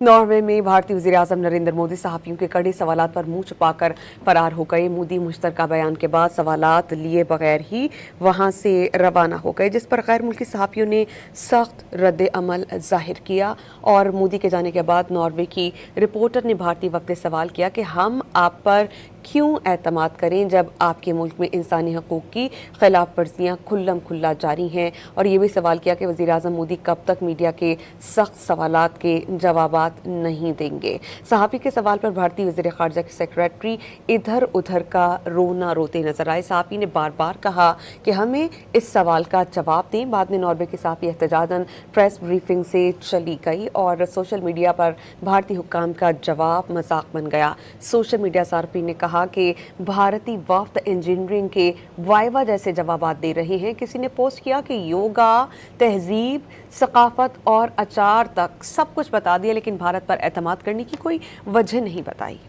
Norway में भारतीय वज़ीर-ए-आज़म नरेंद्र मोदी सहाफ़ियों के कड़े सवालात पर मुंह छुपाकर फरार हो गए। मोदी मुश्तरका बयान के बाद सवालात लिए बगैर ही वहां से रवाना हो गए, जिस पर गैर मुल्की सहाफ़ियों ने सख्त रद्द अमल जाहिर किया। और मोदी के जाने के बाद नॉर्वे की रिपोर्टर ने भारतीय वक्त से सवाल किया कि हम आप पर क्यों एतमाद करें जब आपके मुल्क में इंसानी हकूक़ की खिलाफ वर्जियाँ खुल्लम खुल्ला जारी हैं। और ये भी सवाल किया कि वज़ीर-ए-आज़म मोदी कब तक मीडिया के सख्त सवालात के जवाबात नहीं देंगे। सहाफ़ी के सवाल पर भारतीय वज़ीर ख़ारजा के सेक्रेटरी इधर उधर का रोना रोते नजर आए। सहाफ़ी ने बार बार कहा कि हमें इस सवाल का जवाब दें। बाद में नॉर्वे की सहाफ़ी एहतजाजन प्रेस ब्रीफिंग से चली गई और सोशल मीडिया पर भारतीय हुक्काम का जवाब मजाक बन गया। सोशल मीडिया सार्फिन ने कहा कि भारतीय वफ्द इंजीनियरिंग के वाइवा जैसे जवाबात दे रहे हैं। किसी ने पोस्ट किया कि योगा, तहजीब, सकाफत और अचार तक सब कुछ बता दिया, लेकिन भारत पर एतमाद करने की कोई वजह नहीं बताई।